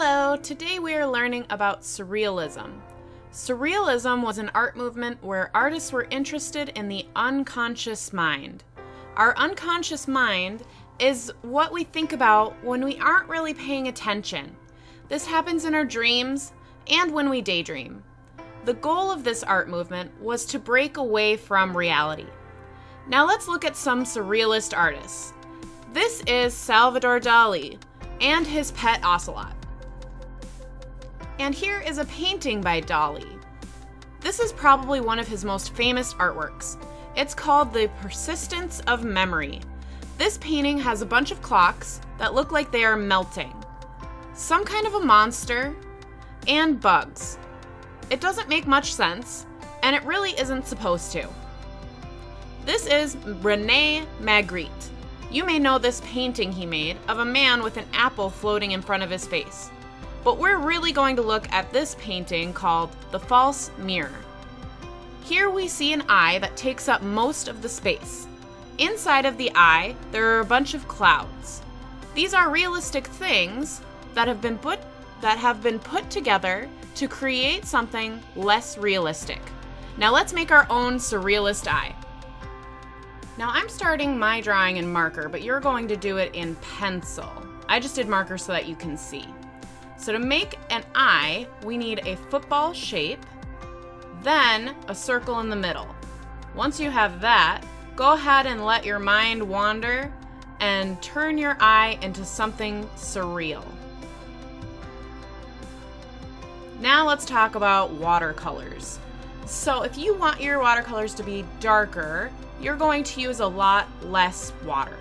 Hello, today we are learning about Surrealism. Surrealism was an art movement where artists were interested in the unconscious mind. Our unconscious mind is what we think about when we aren't really paying attention. This happens in our dreams and when we daydream. The goal of this art movement was to break away from reality. Now let's look at some surrealist artists. This is Salvador Dali and his pet ocelot. And here is a painting by Dali. This is probably one of his most famous artworks. It's called The Persistence of Memory. This painting has a bunch of clocks that look like they are melting, some kind of a monster, and bugs. It doesn't make much sense, and it really isn't supposed to. This is Rene Magritte. You may know this painting he made of a man with an apple floating in front of his face. But we're really going to look at this painting called The False Mirror. Here we see an eye that takes up most of the space. Inside of the eye, there are a bunch of clouds. These are realistic things that have been put together to create something less realistic. Now let's make our own surrealist eye. Now I'm starting my drawing in marker, but you're going to do it in pencil. I just did marker so that you can see. So to make an eye, we need a football shape, then a circle in the middle. Once you have that, go ahead and let your mind wander and turn your eye into something surreal. Now let's talk about watercolors. So if you want your watercolors to be darker, you're going to use a lot less water.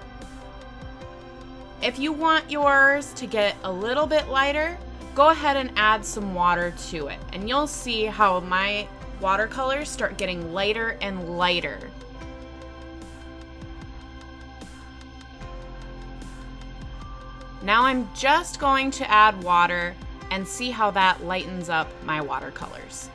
If you want yours to get a little bit lighter, go ahead and add some water to it, and you'll see how my watercolors start getting lighter and lighter. Now I'm just going to add water and see how that lightens up my watercolors.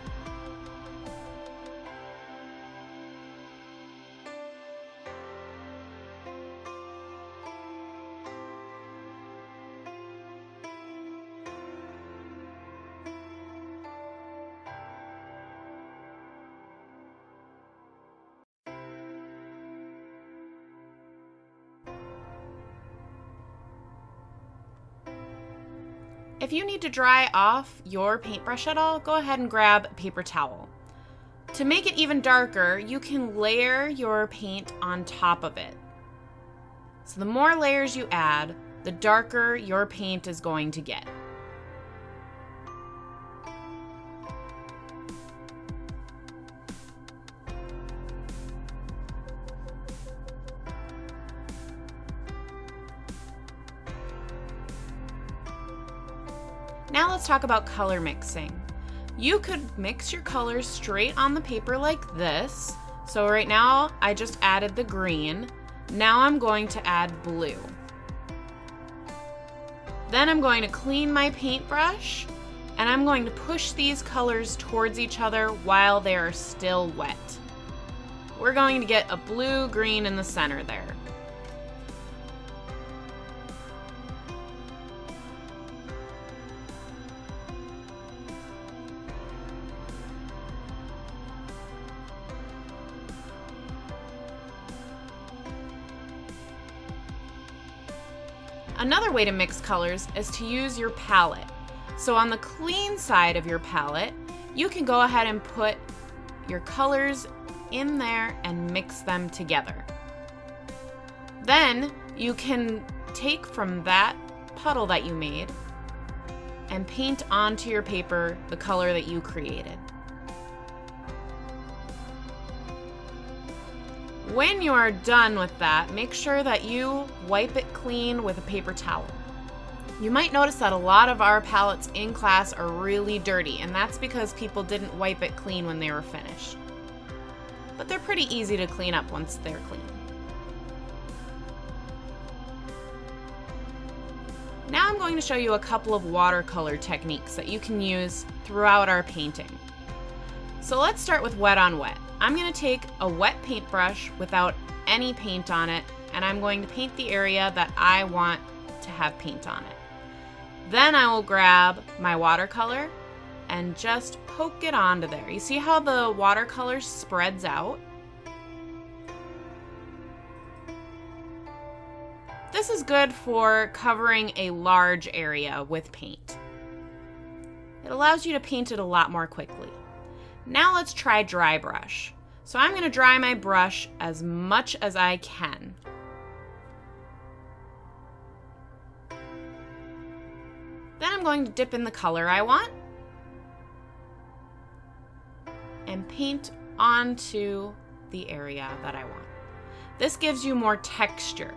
If you need to dry off your paintbrush at all, go ahead and grab a paper towel. To make it even darker, you can layer your paint on top of it. So the more layers you add, the darker your paint is going to get. Now let's talk about color mixing. You could mix your colors straight on the paper like this. So right now I just added the green. Now I'm going to add blue. Then I'm going to clean my paintbrush and I'm going to push these colors towards each other while they are still wet. We're going to get a blue-green in the center there. Another way to mix colors is to use your palette. So on the clean side of your palette, you can go ahead and put your colors in there and mix them together. Then you can take from that puddle that you made and paint onto your paper the color that you created. When you are done with that, make sure that you wipe it clean with a paper towel. You might notice that a lot of our palettes in class are really dirty, and that's because people didn't wipe it clean when they were finished. But they're pretty easy to clean up once they're clean. Now I'm going to show you a couple of watercolor techniques that you can use throughout our painting. So let's start with wet on wet. I'm going to take a wet paintbrush without any paint on it, and I'm going to paint the area that I want to have paint on it. Then I will grab my watercolor and just poke it onto there. You see how the watercolor spreads out? This is good for covering a large area with paint. It allows you to paint it a lot more quickly. Now let's try dry brush. So I'm going to dry my brush as much as I can. Then I'm going to dip in the color I want and paint onto the area that I want. This gives you more texture.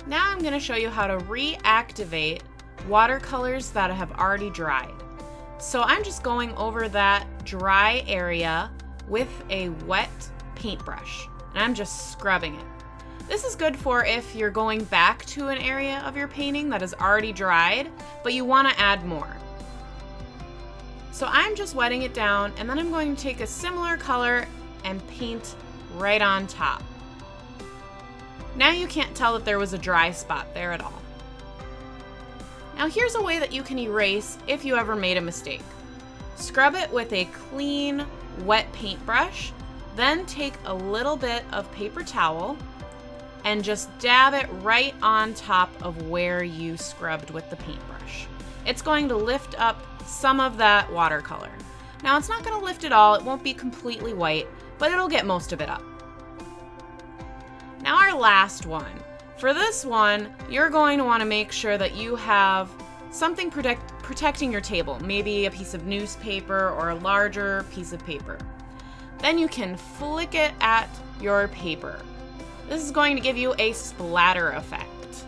Now I'm going to show you how to reactivate watercolors that have already dried. So I'm just going over that dry area with a wet paintbrush, and I'm just scrubbing it. This is good for if you're going back to an area of your painting that is already dried, but you want to add more. So I'm just wetting it down, and then I'm going to take a similar color and paint right on top. Now you can't tell that there was a dry spot there at all. Now here's a way that you can erase if you ever made a mistake. Scrub it with a clean, wet paintbrush, then take a little bit of paper towel and just dab it right on top of where you scrubbed with the paintbrush. It's going to lift up some of that watercolor. Now it's not going to lift it all, it won't be completely white, but it'll get most of it up. Now our last one. For this one, you're going to want to make sure that you have something protecting your table, maybe a piece of newspaper or a larger piece of paper. Then you can flick it at your paper. This is going to give you a splatter effect.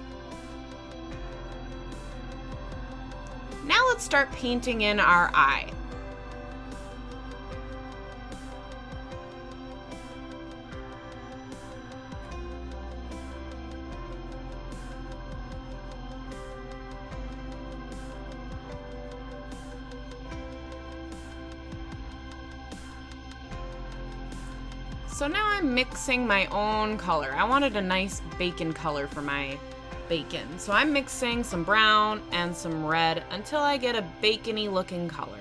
Now let's start painting in our eye. So now I'm mixing my own color. I wanted a nice bacon color for my bacon. So I'm mixing some brown and some red until I get a bacony looking color.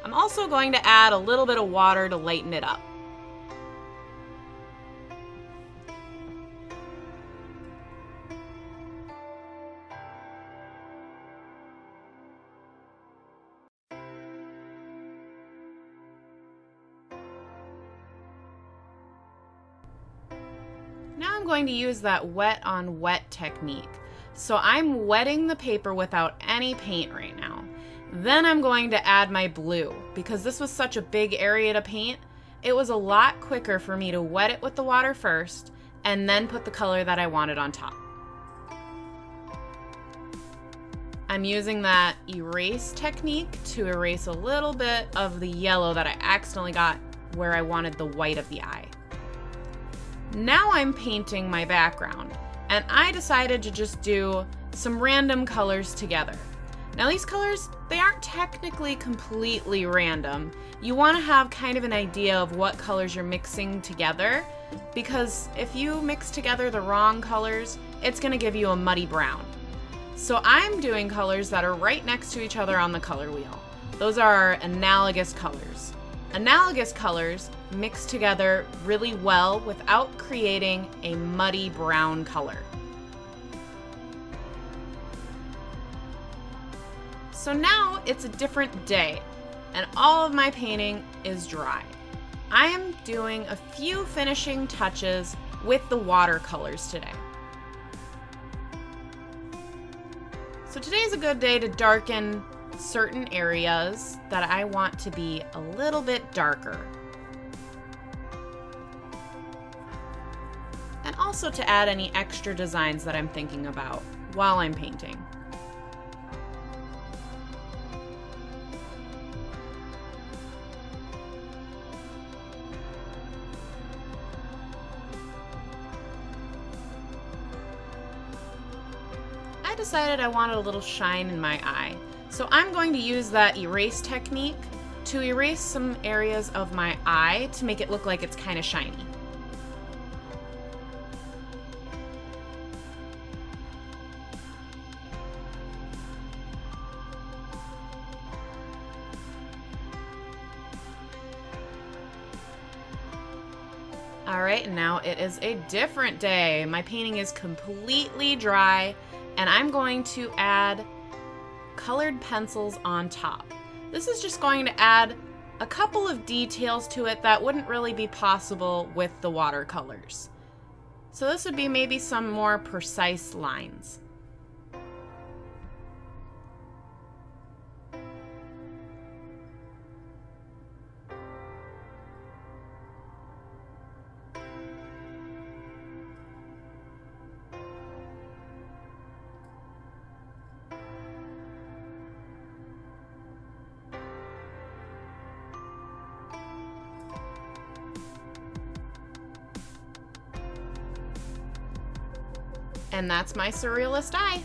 I'm also going to add a little bit of water to lighten it up. Now I'm going to use that wet on wet technique. So I'm wetting the paper without any paint right now. Then I'm going to add my blue. Because this was such a big area to paint, it was a lot quicker for me to wet it with the water first and then put the color that I wanted on top. I'm using that erase technique to erase a little bit of the yellow that I accidentally got where I wanted the white of the eye. Now I'm painting my background, and I decided to just do some random colors together. Now these colors, they aren't technically completely random. You want to have kind of an idea of what colors you're mixing together, because if you mix together the wrong colors, it's going to give you a muddy brown. So I'm doing colors that are right next to each other on the color wheel. Those are analogous colors. Analogous colors mix together really well without creating a muddy brown color. So now it's a different day, and all of my painting is dry. I am doing a few finishing touches with the watercolors today. So today's a good day to darken certain areas that I want to be a little bit darker. And also to add any extra designs that I'm thinking about while I'm painting. I decided I wanted a little shine in my eye. So I'm going to use that erase technique to erase some areas of my eye to make it look like it's kind of shiny. All right, now it is a different day. My painting is completely dry, and I'm going to add colored pencils on top. This is just going to add a couple of details to it that wouldn't really be possible with the watercolors. So this would be maybe some more precise lines. And that's my surrealist eye.